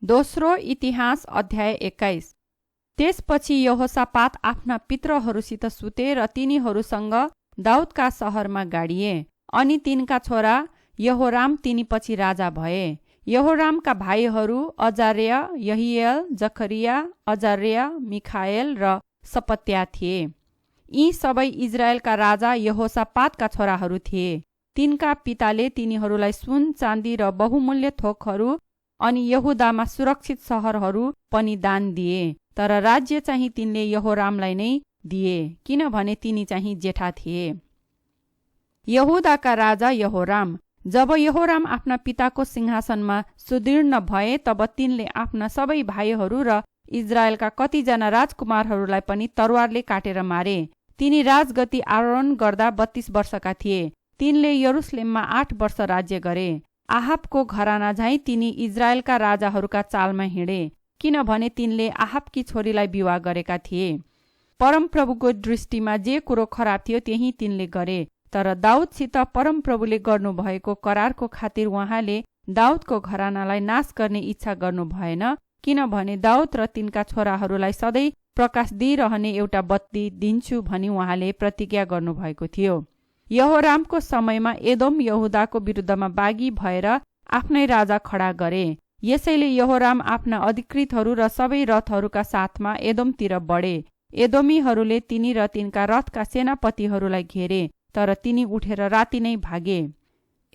दोस्रो इतिहास अध्याय 21। त्यसपछि यहोशापात आफ्ना पितृहरूसित सुते र तिनीहरूसँग दाउदका सहरमा गाडिए। अनि तिनका छोरा यहोराम तिनीपछि राजा भए। यहोरामका भाइहरू अजार्या, यहिएल, जकरिया, अजार्या, मिखाएल र सपत्या थिए। यी सबै इजरायलका राजा यहोशापातका छोराहरू थिए। तिनका पिताले तिनीहरूलाई सुन, चाँदी र बहुमूल्य थोकहरू अनि यहुदामा सुरक्षित सहरहरू पनि दान दिए। तर राज्य चाहिँ तिनले यहोरामलाई नै दिए, किनभने तिनी चाहिँ जेठा थिए। यहुदाका राजा यहोराम। जब यहोराम आफ्ना पिताको सिंहासनमा सुदृढ भए, तब तिनले आफ्ना सबै भाइहरू र इजरायलका कतिजना राजकुमारहरूलाई पनि तरवारले काटेर मारे। तिनी राजगद्दी आरोहण गर्दा 32 वर्षका थिए। तिनले यरुसलेममा 8 वर्ष राज्य गरे। आहाबको घराना झैं तिनी इजरायलका राजाहरूका चालमा हिँडे, किनभने तिनले आहाबकी छोरीलाई विवाह गरेका थिए। परमप्रभुको दृष्टिमा जे कुरो खराब थियो त्यही तिनले गरे। तर दाउदसित परमप्रभुले गर्नुभएको करारको खातिर उहाँले दाउदको घरानालाई नाश गर्ने इच्छा गर्नु भएन, किनभने दाउद र तिनका छोराहरूलाई सधैँ प्रकाश दिइरहने एउटा बत्ती दिन्छु भनी उहाँले प्रतिज्ञा गर्नुभएको थियो। यहोरामको समयमा एदोम यहुदाको विरुद्धमा बागी भएर आफ्नै राजा खडा गरे। यसैले यहोराम आफ्ना अधिकृतहरू र सबै रथहरूका साथमा एदोमतिर बढे। एदोमीहरूले तिनी र तिनका रथका सेनापतिहरूलाई घेरे, तर तिनी उठेर राति नै भागे।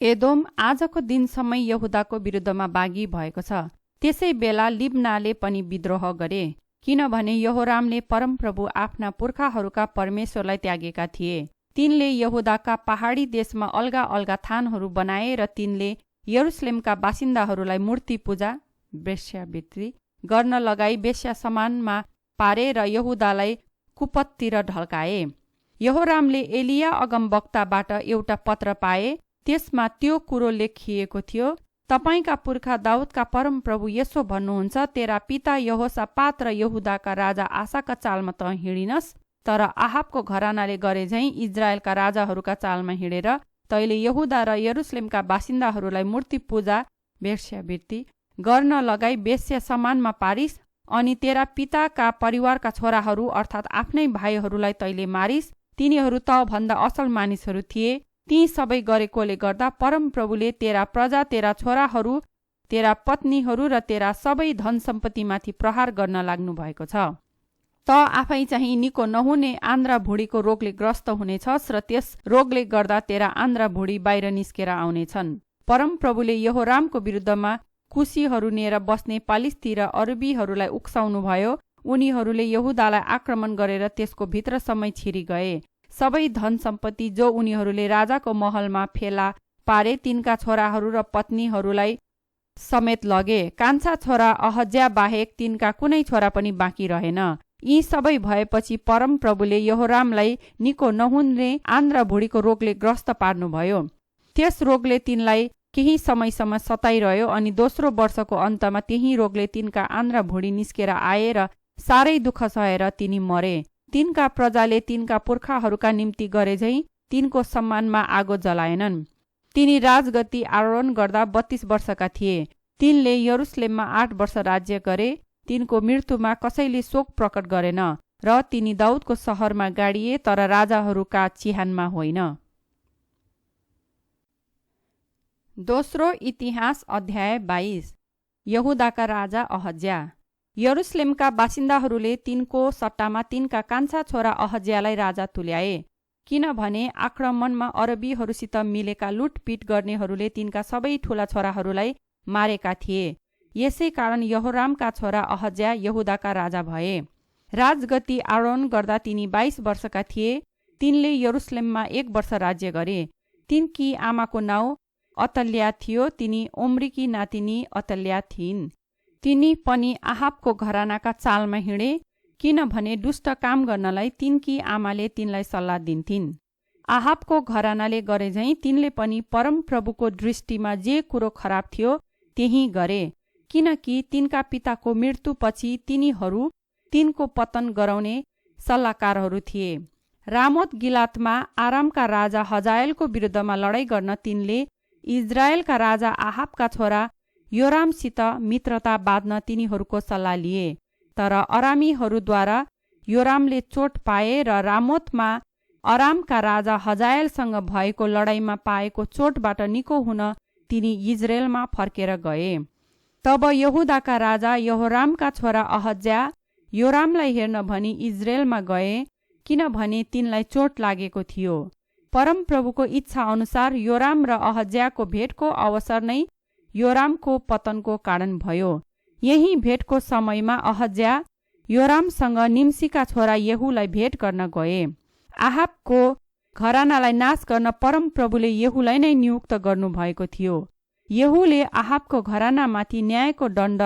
एदोम आजको दिनसम्म यहुदाको विरुद्धमा बागी भएको छ। त्यसै बेला लिब्नाले पनि विद्रोह गरे, किनभने यहोरामले परमप्रभु आफ्ना पुर्खाहरूका परमेश्वरलाई त्यागेका थिए। तिनले यहुदाका पहाडी देशमा अलगा अलगा थानहरू बनाए र तिनले यरुसलेमका बासिन्दाहरूलाई मूर्ति पूजा, वेश्यावृत्ति गर्न लगाई वेश्या समानमा पारे र यहुदालाई कुपततिर ढल्काए। यहोरामले एलिया अगमवक्ताबाट एउटा पत्र पाए। त्यसमा त्यो कुरो लेखिएको थियो, तपाईका पुर्खा दाउदका परमप्रभु यसो भन्नुहुन्छ, तेरा पिता यहोशापात र यहुदाका राजा आसाका चालमा त हिँडिनस्, तर आहाबको घरानाले गरे झैं इजरायलका राजाहरूका चालमा हिँडेर तैले यहुदा र यरुसलेमका बासिन्दाहरूलाई मूर्ति पूजा, वेश्यावृत्ति गर्न लगाई वेश्या समानमा पारिस। अनि तेरा पिताका परिवारका छोराहरू अर्थात् आफ्नै भाइहरूलाई तैले मारिस। तिनीहरू त भन्दा असल मानिसहरू थिए। ती सबै गरेकोले गर्दा परमप्रभुले तेरा प्रजा, तेरा छोराहरू, तेरा पत्नीहरू र तेरा सबै धन सम्पत्तिमाथि प्रहार गर्न लाग्नु भएको छ। त आफै चाहिँ निको नहुने आन्द्रा भुँडीको रोगले ग्रस्त हुनेछस् र त्यस रोगले गर्दा तेरा आन्द्रा भुँडी बाहिर निस्केर आउनेछन्। परमप्रभुले यहोरामको विरुद्धमा कुशीहरू लिएर बस्ने पालिस्ती र अरबीहरूलाई उक्साउनु भयो। उनीहरूले यहुदालाई आक्रमण गरेर त्यसको भित्रसम्मै छिरी गए। सबै धन सम्पत्ति जो उनीहरूले राजाको महलमा फेला पारे तिनका छोराहरू र पत्नीहरूलाई समेत लगे। कान्छा छोरा अहज्या बाहेक तिनका कुनै छोरा पनि बाँकी रहेन। यी सबै भएपछि परमप्रभुले यहोरामलाई निको नहुने आन्द्रा भुँडीको रोगले ग्रस्त पार्नुभयो। त्यस रोगले तिनलाई केही समयसम्म सताइरह्यो अनि दोस्रो वर्षको अन्तमा त्यही रोगले तिनका आन्द्रा भुँडी निस्केर आए र साह्रै दुःख सहेर तिनी मरे। तिनका प्रजाले तिनका पुर्खाहरूका निम्ति गरे झैं तिनको सम्मानमा आगो जलाएनन्। तिनी राजगद्दी आरोहण गर्दा 32 वर्षका थिए। तिनले यरुसलेममा 8 वर्ष राज्य गरे। तिनको मृत्युमा कसैले शोक प्रकट गरेन र तिनी दाउदको सहरमा गाडिए, तर राजाहरूका चिहानमा होइन। दोस्रो इतिहास अध्याय 22। यहुदाका राजा अहज्या। यरुसलेमका बासिन्दाहरूले तिनको सट्टामा तिनका कान्छा छोरा अहज्यालाई राजा तुल्याए, किनभने आक्रमणमा अरबीहरूसित मिलेका लुटपिट गर्नेहरूले तिनका सबै ठूला छोराहरूलाई मारेका थिए। यसै कारण यहोरामका छोरा अहज्या यहुदाका राजा भए। राजगद्दी आरोहण गर्दा तिनी 22 वर्षका थिए। तिनले यरुसलेममा 1 वर्ष राज्य गरे। तिनकी आमाको नाउँ अतल्या थियो। तिनी ओम्रीकी नातिनी अतल्या थिइन्। तिनी पनि आहाबको घरानाका चालमा हिँडे, किनभने दुष्ट काम गर्नलाई तिनकी आमाले तिनलाई सल्लाह दिन्थिन्। आहाबको घरानाले गरे झैं तिनले पनि परमप्रभुको दृष्टिमा जे कुरो खराब थियो त्यही गरे, किनकि तिनका पिताको मृत्युपछि तिनीहरू तिनको पतन गराउने सल्लाहकारहरू थिए। रामोत गिलातमा आरामका राजा हजाएलको विरुद्धमा लडाईँ गर्न तिनले इजरायलका राजा आहाबका छोरा योरामसित मित्रता बाँध्न तिनीहरूको सल्लाह लिए। तर अरामीहरूद्वारा योरामले चोट पाए र रामोतमा अरामका राजा हजाएलसँग भएको लडाईँमा पाएको चोटबाट निको हुन तिनी इजरायलमा फर्केर गए। तब यहुदाका राजा यहोरामका छोरा अहज्या योरामलाई हेर्न भनी इजरायलमा गए, किनभने तिनलाई चोट लागेको थियो। परमप्रभुको इच्छा अनुसार योराम र अहज्याको भेटको अवसर नै योरामको पतनको कारण भयो। यही भेटको समयमा अहज्या योरामसँग निम्सीका छोरा येहूलाई भेट गर्न गए। आहाबको घरानालाई नाश गर्न परमप्रभुले येहूलाई नै नियुक्त गर्नुभएको थियो। येहूले आहाबको घरानामाथि न्यायको दण्ड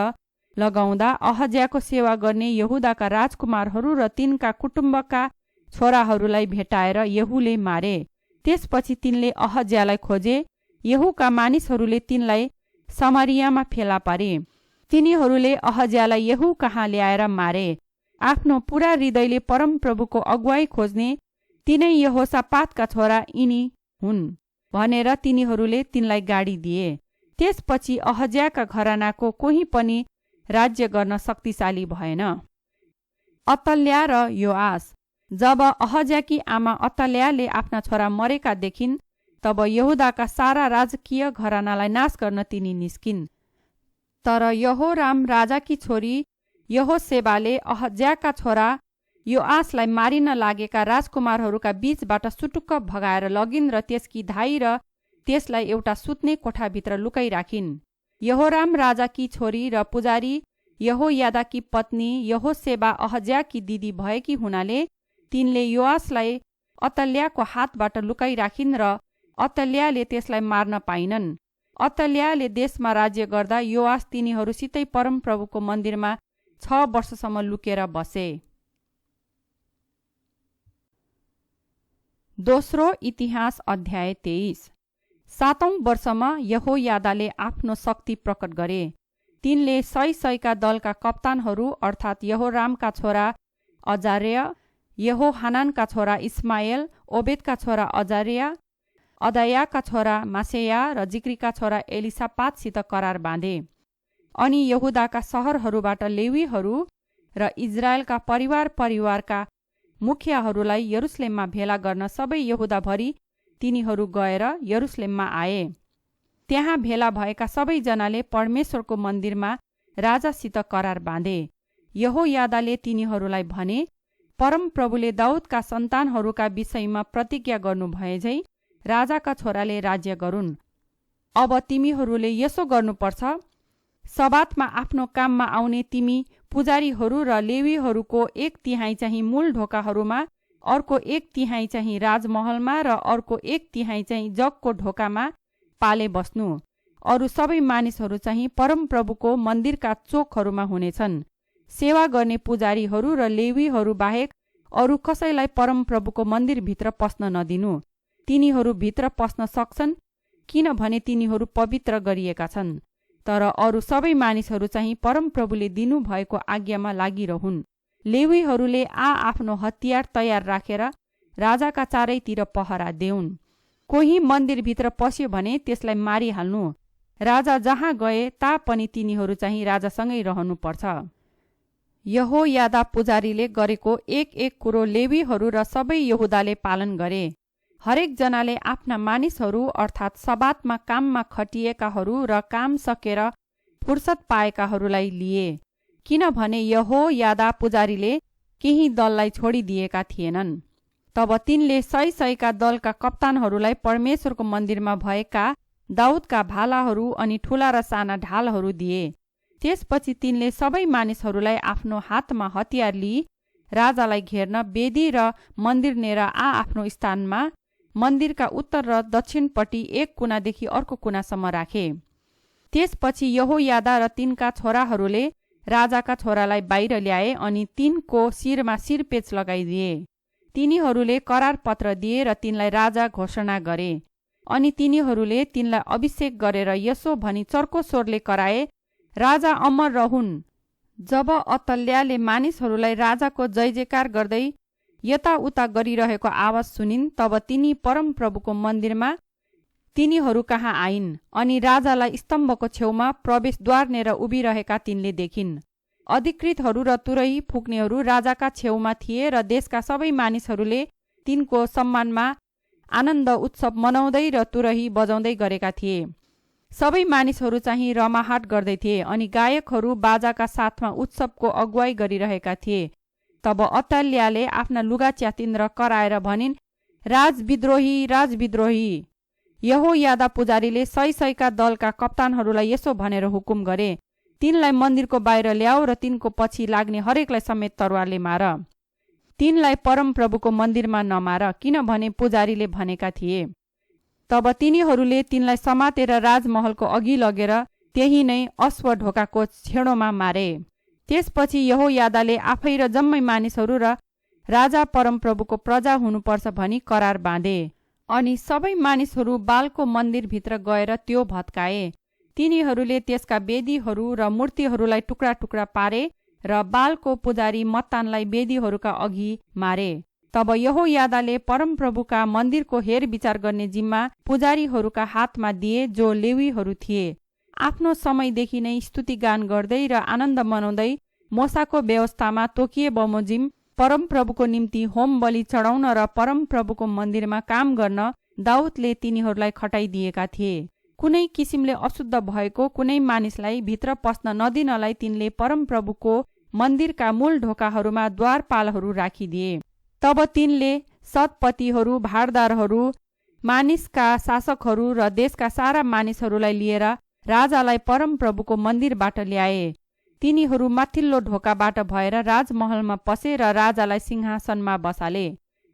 लगाउँदा अहज्याको सेवा गर्ने यहुदाका राजकुमारहरू र तिनका कुटुम्बका छोराहरूलाई भेटाएर येहूले मारे। त्यसपछि तिनले अहज्यालाई खोजे। येहूका मानिसहरूले तिनलाई समारियामा फेला पारे। तिनीहरूले अहज्यालाई येहू कहाँ ल्याएर मारे। आफ्नो पूरा हृदयले परमप्रभुको अगुवाई खोज्ने तिनै यहोसापातका छोरा यिनी हुन् भनेर तिनीहरूले तिनलाई गाडी दिए। त्यसपछि अहज्याका घरानाको कोही पनि राज्य गर्न शक्तिशाली भएन। अतल्या र योआस। जब अहज्याकी आमा अतल्याले आफ्ना छोरा मरेका देखिन्, तब यहुदाका सारा राजकीय घरानालाई नाश गर्न तिनी निस्किन्। तर यहोराम राजाकी छोरी यहोसेबाले अहज्याका छोरा योआसलाई मारिन लागेका राजकुमारहरूका बीचबाट सुटुक्क भगाएर लगिन् र त्यसकी धाई र त्यसलाई एउटा सुत्ने कोठाभित्र लुकाइ राखिन्। यहोराम राजाकी छोरी र पुजारी यहोयादाकी पत्नी यहोसेबा अहज्याकी दिदी भएकी हुनाले तिनले योआसलाई अतल्याको हातबाट लुकाइ राखिन् र अतल्याले त्यसलाई मार्न पाइनन्। अतल्याले देशमा राज्य गर्दा योआस तिनीहरूसितै परमप्रभुको मन्दिरमा 6 वर्षसम्म लुकेर बसे। दोस्रो इतिहास अध्याय 23। 7औं वर्षमा यहोयादाले आफ्नो शक्ति प्रकट गरे। तिनले 100 दलका कप्तानहरू अर्थात् यहोरामका छोरा अजार्य, यहोहानानका छोरा इस्माएल, ओबेदका छोरा अजार्य, अदायाका छोरा मासेया र जिक्रीका छोरा एलिसापातसित करार बाँधे। अनि यहुदाका सहरहरूबाट लेवीहरू र इजरायलका परिवारका मुखियाहरूलाई यरुसलेममा भेला गर्न सबै यहुदाभरि तिनीहरू गएर यरुसलेममा आए। त्यहाँ भेला भएका सबैजनाले परमेश्वरको मन्दिरमा राजासित करार बाँधे। यहोयादाले तिनीहरूलाई भने, परमप्रभुले दाउदका सन्तानहरूका विषयमा प्रतिज्ञा गर्नुभए झै राजाका छोराले राज्य गरून्। अब तिमीहरूले यसो गर्नुपर्छ, सबातमा आफ्नो काममा आउने तिमी पुजारीहरू र लेवीहरूको 1/3 चाहिँ मूल ढोकाहरूमा, अर्को 1/3 चाहिँ राजमहलमा र अर्को 1/3 चाहिँ जगको ढोकामा पाले बस्नु। अरू सबै मानिसहरू चाहिँ परमप्रभुको मन्दिरका चोकहरूमा हुनेछन्। सेवा गर्ने पुजारीहरू र लेवीहरू बाहेक अरू कसैलाई परमप्रभुको मन्दिरभित्र पस्न नदिनु। तिनीहरू भित्र पस्न सक्छन् किनभने तिनीहरू पवित्र गरिएका छन्। तर अरू सबै मानिसहरू चाहिँ परमप्रभुले दिनुभएको आज्ञामा लागिरहुन्। लेवीहरूले आफ्नो हतियार तयार राखेर राजाका चारैतिर पहरा देऊन्। कोही मन्दिरभित्र पस्यो भने त्यसलाई मारिहाल्नु। राजा जहाँ गए तापनि तिनीहरू चाहिँ राजासँगै रहनुपर्छ। यहोयादा पुजारीले गरेको एक कुरो लेवीहरू र सबै यहुदाले पालन गरे। हरेक जनाले आफ्ना मानिसहरू अर्थात् सबातमा काममा खटिएकाहरू र काम सकेर फुर्सद पाएकाहरूलाई लिए, किनभने यहोयादा पुजारीले केही दललाई छोडिदिएका थिएनन्। तब तिनले 100 दलका कप्तानहरूलाई परमेश्वरको मन्दिरमा भएका दाउदका भालाहरू अनि ठूला र साना ढालहरू दिए। त्यसपछि तिनले सबै मानिसहरूलाई आफ्नो हातमा हतियार लिई राजालाई घेर्न वेदी र मन्दिर नेर आफ्नो स्थानमा मन्दिरका उत्तर र दक्षिणपट्टि एक कुनादेखि अर्को कुनासम्म राखे। त्यसपछि यहोयादा र तिनका छोराहरूले राजाका छोरालाई बाहिर ल्याए अनि तिनको शिरमा शिरपेच लगाइदिए। तिनीहरूले करार पत्र दिए र तिनलाई राजा घोषणा गरे। अनि तिनीहरूले तिनलाई अभिषेक गरेर यसो भनी चर्को स्वरले कराए, राजा अमर रहुन्। जब अतल्याले मानिसहरूलाई राजाको जय जयकार गर्दै यताउता गरिरहेको आवाज सुनिन्, तब तिनी परमप्रभुको मन्दिरमा तिनीहरू कहाँ आइन् अनि राजालाई स्तम्भको छेउमा प्रवेशद्वारनेर उभिरहेका तिनले देखिन्। अधिकृतहरू र तुरही फुक्नेहरू राजाका छेउमा थिए र देशका सबै मानिसहरूले तिनको सम्मानमा आनन्द उत्सव मनाउँदै र तुरही बजाउँदै गरेका थिए। सबै मानिसहरू चाहिँ रमाहाट गर्दै थिए अनि गायकहरू बाजाका साथमा उत्सवको अगुवाई गरिरहेका थिए। तब अतल्याले आफ्ना लुगा च्यातिन् र कराएर भनिन्, राजविद्रोही, राजविद्रोही। यहोयादा पुजारीले सय दलका कप्तानहरूलाई यसो भनेर हुकुम गरे, तिनलाई मन्दिरको बाहिर ल्याऊ र तिनको पछि लाग्ने हरेकलाई समेत तरवारले मार। तिनलाई परमप्रभुको मन्दिरमा नमार, किनभने पुजारीले भनेका थिए। तब तिनीहरूले तिनलाई समातेर राजमहलको अघि लगेर त्यही नै अश्व ढोकाको छेडोमा मारे। त्यसपछि यहोयादाले आफै र जम्मै मानिसहरू र राजा परमप्रभुको प्रजा हुनुपर्छ भनी करार बाँधे। अनि सबै मानिसहरू बालको मन्दिरभित्र गएर त्यो भत्काए। तिनीहरूले त्यसका वेदीहरू र मूर्तिहरूलाई टुक्रा टुक्रा पारे र बालको पुजारी मत्तानलाई वेदीहरूका अघि मारे। तब यहोयादाले परमप्रभुका मन्दिरको हेरविचार गर्ने जिम्मा पुजारीहरूका हातमा दिए, जो लेवीहरू थिए। आफ्नो समयदेखि नै स्तुतिगान गर्दै र आनन्द मनाउँदै मोसाको व्यवस्थामा तोकिए बमोजिम परमप्रभुको निम्ति होम बलि चढाउन र परमप्रभुको मन्दिरमा काम गर्न दाउदले तिनीहरूलाई खटाइदिएका थिए। कुनै किसिमले अशुद्ध भएको कुनै मानिसलाई भित्र पस्न नदिनलाई तिनले परमप्रभुको मन्दिरका मूल ढोकाहरूमा द्वारपालहरू राखिदिए। तब तिनले शतपतिहरू, भारदारहरू, मानिसका शासकहरू र देशका सारा मानिसहरूलाई लिएर राजालाई परमप्रभुको मन्दिरबाट ल्याए। तिनीहरू माथिल्लो ढोकाबाट भएर राजमहलमा पसे र राजालाई सिंहासनमा बसाले।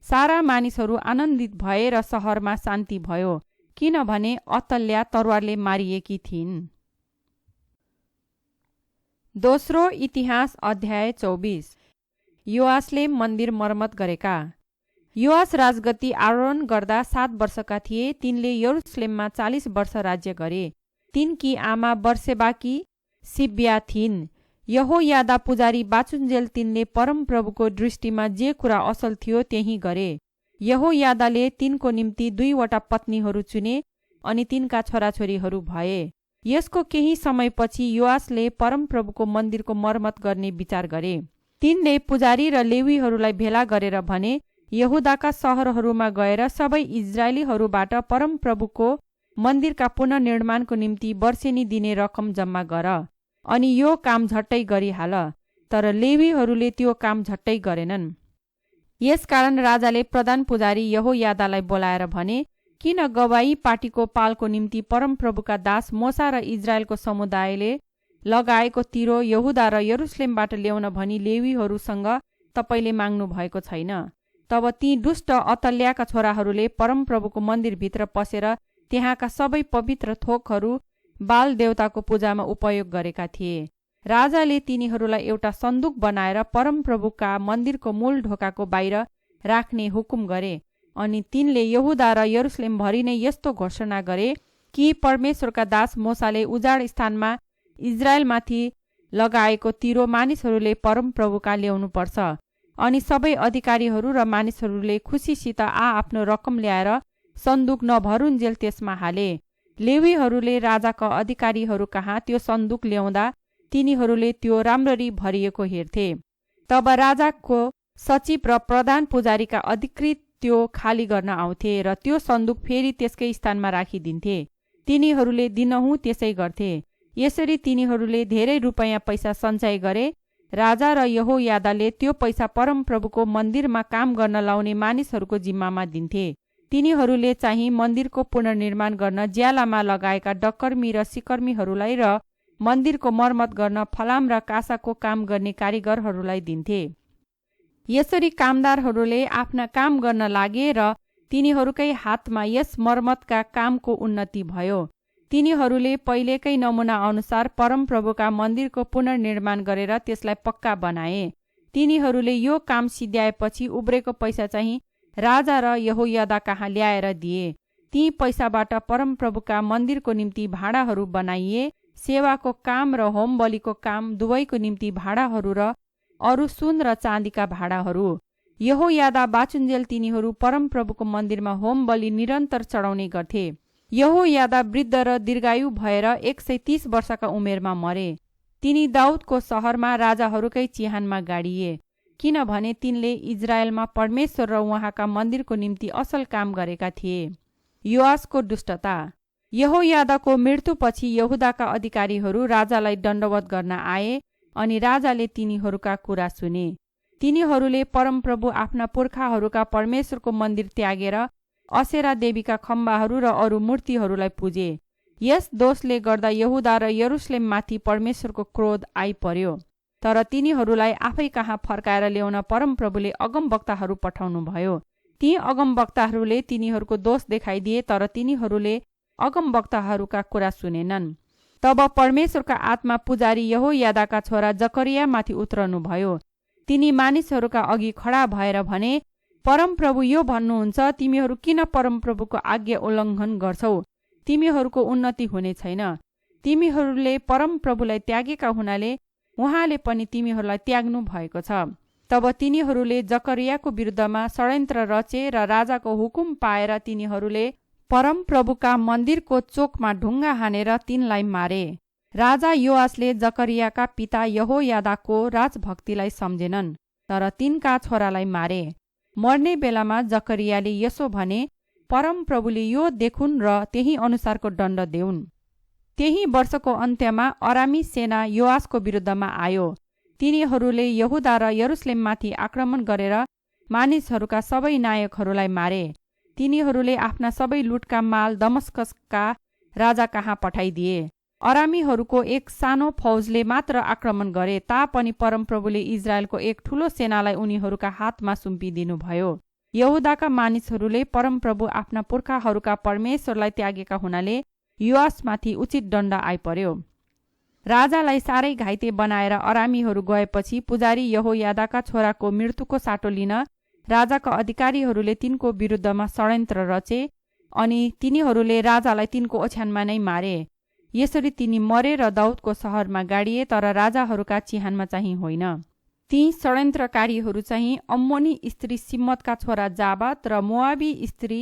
सारा मानिसहरू आनन्दित भए र सहरमा शान्ति भयो, किनभने अतल्या तरवारले मारिएकी थिइन्। दोस्रो इतिहास अध्याय 24। योआसले मन्दिर मर्मत गरेका। योआस राजगद्दी आरोहण गर्दा 7 वर्षका थिए। तिनले यरुसलेममा 40 वर्ष राज्य गरे। तिनकी आमा बर्सेबाकी सिब्या थिइन्। यहोयादा पुजारी बाचुन्जेल तिनले परमप्रभुको दृष्टिमा जे कुरा असल थियो त्यही गरे। यहोयादाले तिनको निम्ति 2 वटा पत्नीहरू चुने अनि तिनका छोराछोरीहरू भए। यसको केही समयपछि योआसले परमप्रभुको मन्दिरको मर्मत गर्ने विचार गरे। तिनले पुजारी र लेवीहरूलाई भेला गरेर भने, यहुदाका सहरहरूमा गएर सबै इजरायलीहरूबाट परमप्रभुको मन्दिरका पुनर्निर्माणको निम्ति वर्षेनी दिने रकम जम्मा गर अनि यो काम झट्टै गरिहाल। तर लेवीहरूले त्यो काम झट्टै गरेनन्। यसकारण राजाले प्रधान पुजारी यहोयादालाई बोलाएर भने, किन गवाई पार्टीको पालको निम्ति परमप्रभुका दास मोसा र इजरायलको समुदायले लगाएको तिरो यहुदा र यरुसलेमबाट ल्याउन भनी लेवीहरूसँग तपाईले माग्नु भएको छैन। तब ती दुष्ट अतल्याका छोराहरूले परमप्रभुको मन्दिरभित्र पसेर त्यहाँका सबै पवित्र थोकहरू बाल देवताको पूजामा उपयोग गरेका थिए। राजाले तिनीहरूलाई एउटा सन्दुक बनाएर परमप्रभुका मन्दिरको मूल ढोकाको बाहिर राख्ने हुकुम गरे। अनि तिनले यहुदा र यरुसलेमभरि नै यस्तो घोषणा गरे कि परमेश्वरका दास मोसाले उजाड स्थानमा इजरायलमाथि लगाएको तिरो मानिसहरूले परमप्रभुका ल्याउनुपर्छ। अनि सबै अधिकारीहरू र मानिसहरूले खुसीसित आफ्नो रकम ल्याएर सन्दुक नभरुन्जेल त्यसमा हाले। लेवीहरूले राजाका अधिकारीहरू कहाँ त्यो सन्दुक ल्याउँदा तिनीहरूले त्यो राम्ररी भरिएको हेर्थे। तब राजाको सचिव र प्रधान पुजारीका अधिकृत त्यो खाली गर्न आउँथे र त्यो सन्दुक फेरि त्यसकै स्थानमा राखिदिन्थे। तिनीहरूले दिनहुँ त्यसै गर्थे। यसरी तिनीहरूले धेरै रुपैयाँ पैसा सञ्चय गरे। राजा र यहोयादाले त्यो पैसा परमप्रभुको मन्दिरमा काम गर्न लाउने मानिसहरूको जिम्मामा दिन्थे। तिनीहरूले चाहिँ मन्दिरको पुनर्निर्माण गर्न ज्यालामा लगाएका डक्कर्मी र सिकर्मीहरूलाई र मन्दिरको मर्मत गर्न फलाम र कासाको काम गर्ने कारिगरहरूलाई दिन्थे। यसरी कामदारहरूले आफ्ना काम गर्न लागे र तिनीहरूकै हातमा यस मर्मतका कामको उन्नति भयो। तिनीहरूले पहिलेकै नमुना अनुसार परमप्रभुका मन्दिरको पुनर्निर्माण गरेर त्यसलाई पक्का बनाए। तिनीहरूले यो काम सिद्ध्याएपछि उब्रेको पैसा चाहिँ राजा र यहोयादा कहाँ ल्याएर दिए। ती पैसाबाट परमप्रभुका मन्दिरको निम्ति भाडाहरू बनाइए। सेवाको काम र होम बलिको काम दुवैको निम्ति भाडाहरू र अरू सुन र चाँदीका भाडाहरू। यहोयादा बाचुन्जेल तिनीहरू परमप्रभुको मन्दिरमा होम बलि निरन्तर चढाउने गर्थे। यहोयादा वृद्ध र दीर्घायु भएर 130 वर्षका उमेरमा मरे। तिनी दाउदको सहरमा राजाहरूकै चिहानमा गाडिए, किनभने तिनले इजरायलमा परमेश्वर र उहाँका मन्दिरको निम्ति असल काम गरेका थिए। योआसको दुष्टता। यहोयादाको मृत्युपछि यहुदाका अधिकारीहरू राजालाई दण्डवत गर्न आए अनि राजाले तिनीहरूका कुरा सुने। तिनीहरूले परमप्रभु आफ्ना पुर्खाहरूका परमेश्वरको मन्दिर त्यागेर असेरा देवीका खम्बाहरू र अरू मूर्तिहरूलाई पुजे। यस दोषले गर्दा यहुदा र यरुसलेममाथि परमेश्वरको क्रोध आइपर्यो। तर तिनीहरूलाई आफै कहाँ फर्काएर ल्याउन परमप्रभुले अगमवक्ताहरू पठाउनुभयो। ती अगमवक्ताहरूले तिनीहरूको दोष देखाइदिए, तर तिनीहरूले अगमवक्ताहरूका कुरा सुनेनन्। तब परमेश्वरका आत्मा पुजारी यहोयादाका छोरा जकरियामाथि उत्रनुभयो। तिनी मानिसहरूका अघि खडा भएर भने, परमप्रभु यो भन्नुहुन्छ, तिमीहरू किन परमप्रभुको आज्ञा उल्लङ्घन गर्छौ? तिमीहरूको उन्नति हुने छैन। तिमीहरूले परमप्रभुलाई त्यागेका हुनाले उहाँले पनि तिमीहरूलाई त्याग्नु भएको छ। तब तिनीहरूले जकरियाको विरुद्धमा षड्यन्त्र रचे र राजाको हुकुम पाएर तिनीहरूले परमप्रभुका मन्दिरको चोकमा ढुङ्गा हानेर तिनलाई मारे। राजा योआसले जकरियाका पिता यहोयादाको राजभक्तिलाई सम्झेनन्, तर तिनका छोरालाई मारे। मर्ने बेलामा जकरियाले यसो भने, परमप्रभुले यो देखुन् र त्यही अनुसारको दण्ड देउन्। त्यही वर्षको अन्त्यमा अरामी सेना योआसको विरुद्धमा आयो। तिनीहरूले यहुदा र यरुसलेममाथि आक्रमण गरेर मानिसहरूका सबै नायकहरूलाई मारे। तिनीहरूले आफ्ना सबै लुटका माल दमस्कसका राजा कहाँ पठाइदिए। अरामीहरूको एक सानो फौजले मात्र आक्रमण गरे तापनि परमप्रभुले इजरायलको एक ठूलो सेनालाई उनीहरूका हातमा सुम्पिदिनुभयो। यहुदाका मानिसहरूले परमप्रभु आफ्ना पुर्खाहरूका परमेश्वरलाई त्यागेका हुनाले योआसमाथि उचित दण्ड आइपर्यो। राजालाई साह्रै घाइते बनाएर अरामीहरू गएपछि पुजारी यहोयादाका छोराको मृत्युको साटो लिन राजाका अधिकारीहरूले तिनको विरुद्धमा षड्यन्त्र रचे अनि तिनीहरूले राजालाई तिनको ओछ्यानमा नै मारे। यसरी तिनी मरे र दाउदको सहरमा गाडिए, तर राजाहरूका चिहानमा चाहिँ होइन। ती षड्यन्त्रकारीहरू चाहिँ अम्मोनी स्त्री सिम्मतका छोरा जाबाद र मोआबी स्त्री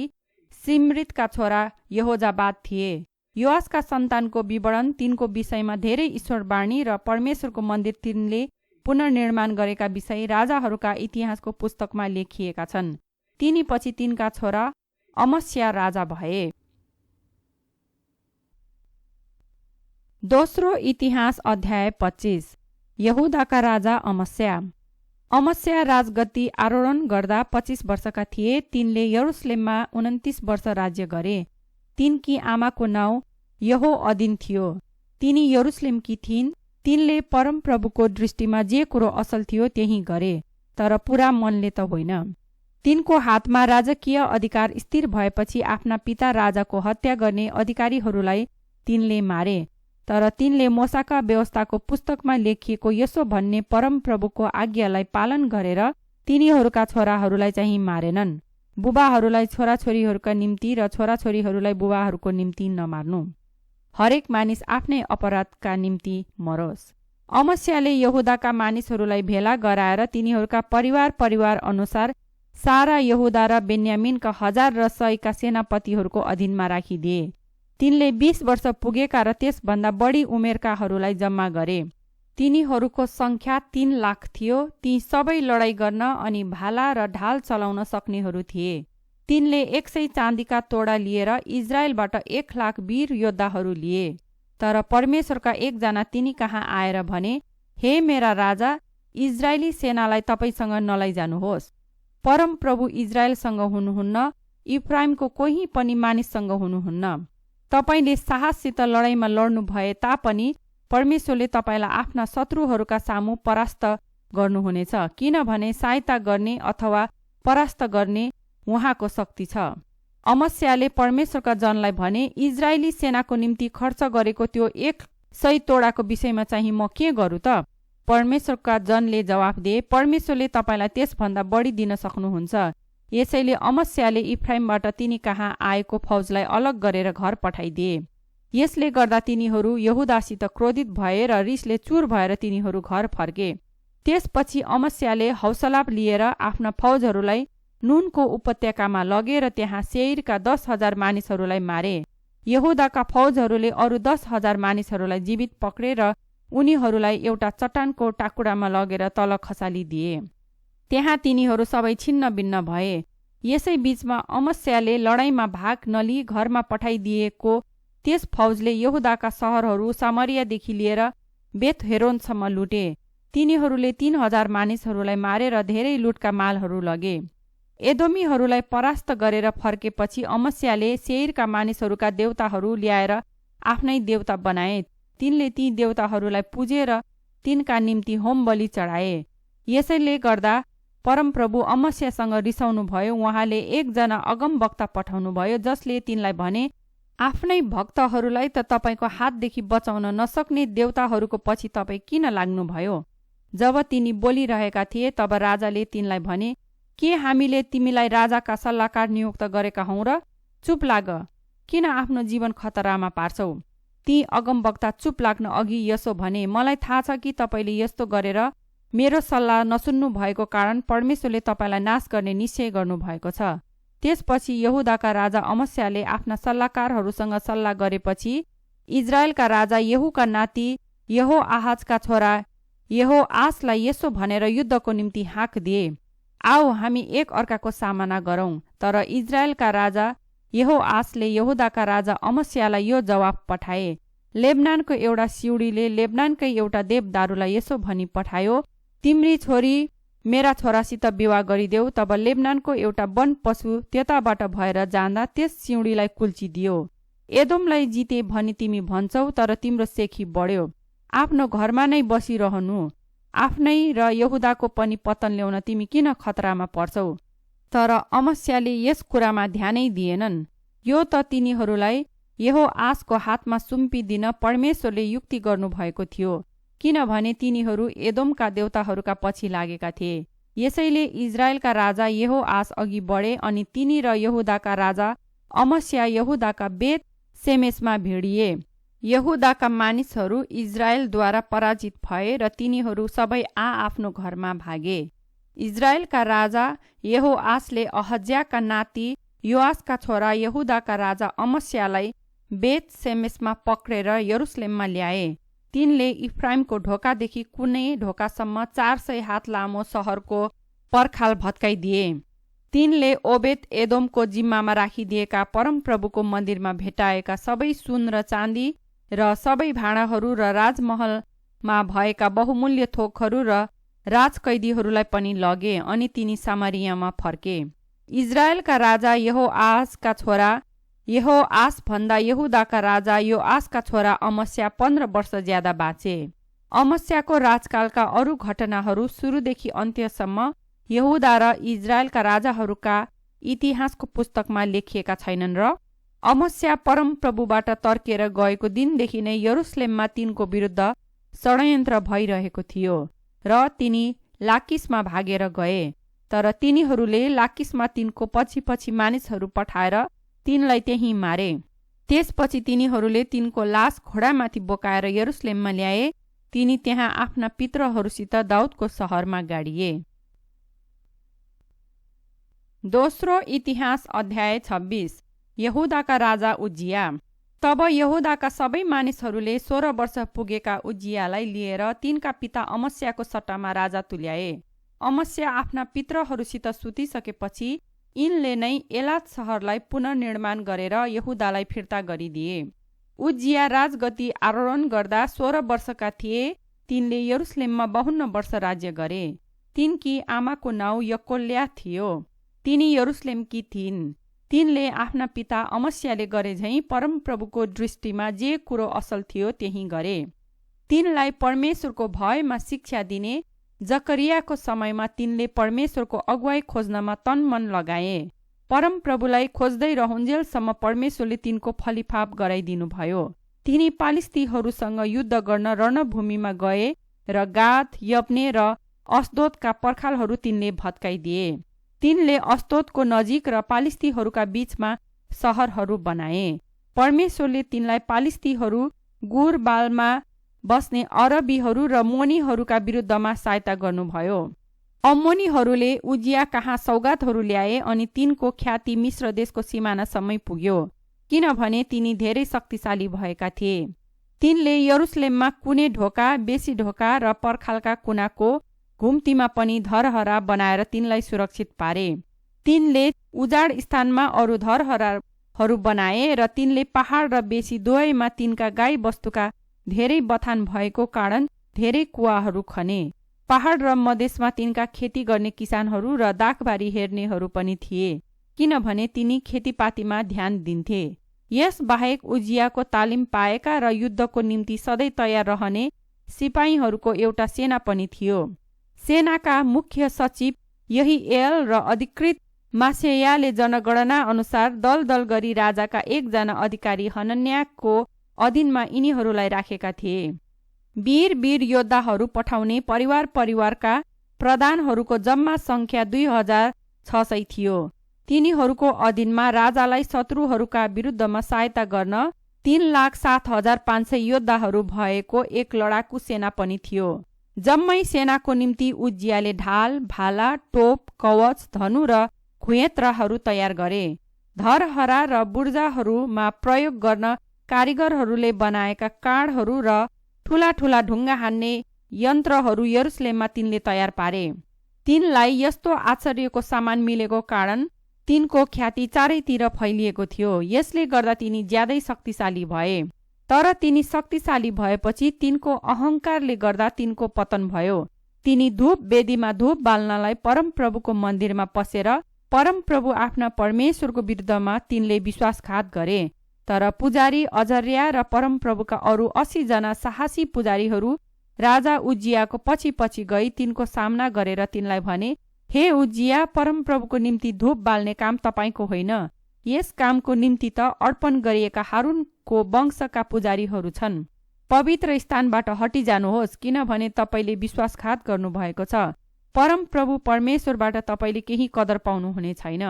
सिमरितका छोरा यहोजाबाद थिए। योआसका सन्तानको विवरण तिनको विषयमा धेरै ईश्वरवाणी र परमेश्वरको मन्दिर तिनले पुनर्निर्माण गरेका विषय राजाहरूका इतिहासको पुस्तकमा लेखिएका छन्। तिनी पछि तिनका छोरा अमस्या राजा भए। दोस्रो इतिहास अध्याय 25। यहुदाका राजा अमस्या। अमस्या राजगद्दी आरोहण गर्दा 25 वर्षका थिए। तिनले यरुसलेममा 29 वर्ष राज्य गरे। तिनकी आमाको नाउँ यहोअदिन थियो। तिनी यरुसलेमकी थिइन्। तिनले परमप्रभुको दृष्टिमा जे कुरो असल थियो त्यही गरे, तर पुरा मनले त होइन। तिनको हातमा राजकीय अधिकार स्थिर भएपछि आफ्ना पिता राजाको हत्या गर्ने अधिकारीहरूलाई तिनले मारे। तर तिनले मोसाका व्यवस्थाको पुस्तकमा लेखिएको यसो भन्ने परमप्रभुको आज्ञालाई पालन गरेर तिनीहरूका छोराहरूलाई चाहिँ मारेनन्। बुबाहरूलाई छोराछोरीहरूका निम्ति र छोराछोरीहरूलाई बुबाहरूको निम्ति नमार्नु। हरेक मानिस आफ्नै अपराधका निम्ति मरोस्। अमस्याले यहुदाका मानिसहरूलाई भेला गराएर तिनीहरूका परिवार अनुसार सारा यहुदा र बेन्यामिनका 1000 र 100 का सेनापतिहरूको अधीनमा राखिदिए। तिनले 20 वर्ष पुगेका र त्यसभन्दा बढी उमेरकाहरूलाई जम्मा गरे। तिनीहरूको संख्या 3 लाख थियो। ती सबै लडाईँ गर्न अनि भाला र ढाल चलाउन सक्नेहरू थिए। तिनले 100 चाँदीका तोडा लिएर इजरायलबाट 1 लाख वीर योद्धाहरू लिए। तर परमेश्वरका एकजना तिनी कहाँ आएर भने, हे मेरा राजा, इजरायली सेनालाई तपाईसँग नलैजानुहोस्। परमप्रभु इजरायलसँग हुनुहुन्न, इफ्राइमको कोही पनि मानिससँग हुनुहुन्न। तपाईले साहससित लडाईँमा लड्नु भए तापनि परमेश्वरले तपाईलाई आफ्ना शत्रुहरूका सामु परास्त गर्नुहुनेछ, किनभने सहायता गर्ने अथवा परास्त गर्ने उहाँको शक्ति छ। अमस्याले परमेश्वरका जनलाई भने, इजरायली सेनाको निम्ति खर्च गरेको त्यो 100 तोडाको विषयमा चाहिँ म के गरू त? परमेश्वरका जनले जवाफ दिए, परमेश्वरले तपाईलाई त्यसभन्दा बढी दिन सक्नुहुन्छ। यसैले अमस्याले इफ्राइमबाट तिनी कहाँ आएको फौजलाई अलग गरेर घर पठाइदिए। यसले गर्दा तिनीहरू यहुदासित क्रोधित भए र रिसले चुर भएर तिनीहरू घर फर्के। त्यसपछि अमस्याले हौसला लिएर आफ्ना फौजहरूलाई नुनको उपत्यकामा लगे र त्यहाँ सेयरका 10,000 मानिसहरूलाई मारे। यहुदाका फौजहरूले अरू 10,000 मानिसहरूलाई जीवित पक्रेर उनीहरूलाई एउटा चट्टानको टाकुरामा लगेर तल खसालिदिए। त्यहाँ तिनीहरू सबै छिन्न भिन्न भए। यसै बीचमा अमस्याले लडाईँमा भाग नलिई घरमा पठाइदिएको त्यस फौजले यहुदाका सहरहरू सामरियादेखि लिएर बेथहेरोनसम्म लुटे। तिनीहरूले 3,000 मानिसहरूलाई मारेर धेरै लुटका मालहरू लगे। एदोमीहरूलाई परास्त गरेर फर्केपछि अमस्याले सेयरका मानिसहरूका देवताहरू ल्याएर आफ्नै देवता बनाए। तिनले ती देवताहरूलाई पुजेर तिनका निम्ति होम बलि चढाए। यसैले गर्दा परमप्रभु अमस्यासँग रिसाउनु भयो। उहाँले एकजना अगमवक्ता पठाउनुभयो जसले तिनलाई भने, आफ्नै भक्तहरूलाई त तपाईँको हातदेखि बचाउन नसक्ने देवताहरूको पछि तपाईँ किन लाग्नुभयो? जब तिनी बोलिरहेका थिए तब राजाले तिनलाई भने, के हामीले तिमीलाई राजाका सल्लाहकार नियुक्त गरेका हौँ र? चुप लाग, किन आफ्नो जीवन खतरामा पार्छौ? ती अगमवक्ता चुप लाग्न अघि यसो भने, मलाई थाहा छ कि तपाईँले यस्तो गरेर मेरो सल्लाह नसुन्नु भएको कारण परमेश्वरले तपाईँलाई नाश गर्ने निश्चय गर्नुभएको छ। त्यसपछि यहुदाका राजा अमस्याले आफ्ना सल्लाहकारहरूसँग सल्लाह गरेपछि इजरायलका राजा येहूका नाति यहोआहाजका छोरा यहोआसलाई यसो भनेर युद्धको निम्ति हाक दिए, आओ हामी एक अर्काको सामना गरौं। तर इजरायलका राजा यहोआसले यहुदाका राजा अमस्यालाई यो जवाफ पठाए, लेबनानको एउटा सिउडीले लेबनानकै एउटा देवदारूलाई यसो भनी पठायो, तिम्री छोरी मेरा छोरासित विवाह गरिदेऊ। तब लेबनानको एउटा वन पशु त्यताबाट भएर जाँदा त्यस सिउडीलाई कुल्चिदियो। एदोमलाई जिते भनी तिमी भन्छौ, तर तिम्रो सेखी बढ्यो। आफ्नो घरमा नै बसिरहनु, आफ्नै र यहुदाको पनि पतन ल्याउन तिमी किन खतरामा पर्छौ? तर अमस्याले यस कुरामा ध्यानै दिएनन्। यो त तिनीहरूलाई यहोआसको हातमा सुम्पिदिन परमेश्वरले युक्ति गर्नुभएको थियो, किनभने तिनीहरू एदोमका देवताहरूका पछि लागेका थिए। यसैले इजरायलका राजा यहोआस अघि बढे अनि तिनी र यहुदाका राजा अमस्या यहुदाका बेत सेमेसमा भिडिए। यहुदाका मानिसहरू इजरायलद्वारा पराजित भए र तिनीहरू सबै आफ्नो घरमा भागे। इजरायलका राजा यहोआसले अहज्याका नाति योआसका छोरा यहुदाका राजा अमस्यालाई बेत सेमेसमा पक्रेर यरुसलेममा ल्याए। तिनले इफ्राइमको ढोकादेखि कुनै ढोकासम्म 400 हात लामो सहरको पर्खाल भत्काइदिए। तिनले ओबेद एदोमको जिम्मामा राखिदिएका परमप्रभुको मन्दिरमा भेटाएका सबै सुन र चाँदी र सबै भाँडाहरू र राजमहलमा भएका बहुमूल्य थोकहरू र राजकैदीहरूलाई पनि लगे अनि तिनी सामरियामा फर्के। इजरायलका राजा यहोआसका छोरा यहोआस भन्दा यहुदाका राजा योआसका छोरा अमस्या 15 वर्ष ज्यादा बाँचे। अमस्याको राजकालका अरू घटनाहरू सुरुदेखि अन्त्यसम्म यहुदा र इजरायलका राजाहरूका इतिहासको पुस्तकमा लेखिएका छैनन् र अमस्या परमप्रभुबाट तर्केर गएको दिनदेखि नै यरुसलेममा तिनको विरुद्ध षड्यन्त्र भइरहेको थियो र तिनी लाकिसमा भागेर गए। तर तिनीहरूले लाकिसमा तिनको पछि पछि मानिसहरू पठाएर तिनलाई त्यहीँ मारे। त्यसपछि तिनीहरूले तिनको लास घोडामाथि बोकाएर यरुसलेममा ल्याए। तिनी त्यहाँ आफ्ना पितरहरूसित दाउदको सहरमा गाडिए। दोस्रो इतिहास अध्याय 26। यहुदाका राजा उज्जिया। तब यहुदाका सबै मानिसहरूले 16 वर्ष पुगेका उज्जियालाई लिएर तिनका पिता अमस्याको सट्टामा राजा तुल्याए। अमस्या आफ्ना पितरहरूसित सुतिसकेपछि यिनले नै एलात सहरलाई पुनर्निर्माण गरेर यहुदालाई फिर्ता गरिदिए। उज्जिया राजगद्दी आरोहण गर्दा 16 वर्षका थिए। तिनले यरुसलेममा 52 वर्ष राज्य गरे। तिनकी आमाको नाउँ यकोल्या थियो। तिनी यरुसलेमकी थिइन्। तिनले आफ्ना पिता अमस्याले गरे झैं परमप्रभुको दृष्टिमा जे कुरो असल थियो त्यही गरे। तिनलाई परमेश्वरको भयमा शिक्षा दिने जकरियाको समयमा तिनले परमेश्वरको अगुवाई खोज्नमा तन मन लगाए। परमप्रभुलाई खोज्दै रहन्जेलसम्म परमेश्वरले तिनको फलिफाप गराइदिनुभयो। तिनी पालिस्तीहरूसँग युद्ध गर्न रणभूमिमा गए र गाद, यब्ने र अस्दोदका पर्खालहरू तिनले भत्काइदिए। तिनले अस्दोदको नजिक र पालिस्तीहरूका बीचमा सहरहरू बनाए। परमेश्वरले तिनलाई पालिस्तीहरू, गुरबालमा बस्ने अरबीहरू र मोनीहरूका विरुद्धमा सहायता गर्नुभयो। अम्मोनीहरूले उज्जिया कहाँ सौगातहरू ल्याए अनि तिनको ख्याति मिश्र देशको सिमानासम्मै पुग्यो। किनभने तिनी धेरै शक्तिशाली भएका थिए। तिनले यरुसलेममा कुने ढोका, बेसी ढोका र पर्खालका कुनाको घुम्तीमा पनि धरहरा बनाएर तिनलाई सुरक्षित पारे। तिनले उजाड स्थानमा अरू धरहराहरू बनाए र तिनले पहाड र बेसी दुवैमा तिनका गाई बस्तुका धेरै बथान भएको कारण धेरै कुवाहरू खने। पहाड र मधेसमा तिनका खेती गर्ने किसानहरू र दाखबारी हेर्नेहरू पनि थिए, किनभने तिनी खेतीपातीमा ध्यान दिन्थे। यस बाहेक उजियाको तालिम पाएका र युद्धको निम्ति सधैँ तयार रहने सिपाहीहरूको एउटा सेना पनि थियो। सेनाका मुख्य सचिव यहीएल र अधिकृत मासेयाले जनगणना अनुसार दल दल गरी राजाका एकजना अधिकारी हनन्याको अधीनमा यिनीहरूलाई राखेका थिए। वीर योद्धाहरू पठाउने परिवारका प्रधानहरूको जम्मा सङ्ख्या 2600 थियो। तिनीहरूको अधीनमा राजालाई शत्रुहरूका विरुद्धमा सहायता गर्न 3,07,500 योद्धाहरू भएको एक लडाकु सेना पनि थियो। जम्मै सेनाको निम्ति उजियाले ढाल, भाला, टोप, कवच, धनु र खुयेत्राहरू तयार गरे। धरहरा र बुर्जाहरूमा प्रयोग गर्न कारिगरहरूले बनाएका काँडहरू र ठूला ठूला ढुङ्गा हान्ने यन्त्रहरू यरुसलेममा तिनले तयार पारे। तिनलाई यस्तो आश्चर्यको सामान मिलेको कारण तिनको ख्याति चारैतिर फैलिएको थियो। यसले गर्दा तिनी ज्यादै शक्तिशाली भए। तर तिनी शक्तिशाली भएपछि तिनको अहङ्कारले गर्दा तिनको पतन भयो। तिनी धूप वेदीमा धूप बाल्नलाई परमप्रभुको मन्दिरमा पसेर परमप्रभु आफ्ना परमेश्वरको विरुद्धमा तिनले विश्वासघात गरे। तर पुजारी अजर्या र परमप्रभुका अरू 80 जना साहसी पुजारीहरू राजा उजियाको पछि पछि गई तिनको सामना गरेर तिनलाई भने, हे उजिया, परमप्रभुको निम्ति धूप बाल्ने काम तपाईको होइन। यस कामको निम्ति त अर्पण गरिएका हारूनको वंशका पुजारीहरू छन्। पवित्र स्थानबाट हटिजानुहोस्, किनभने तपाईँले विश्वासघात गर्नुभएको छ। परमप्रभु परमेश्वरबाट तपाईँले केही कदर पाउनुहुने छैन।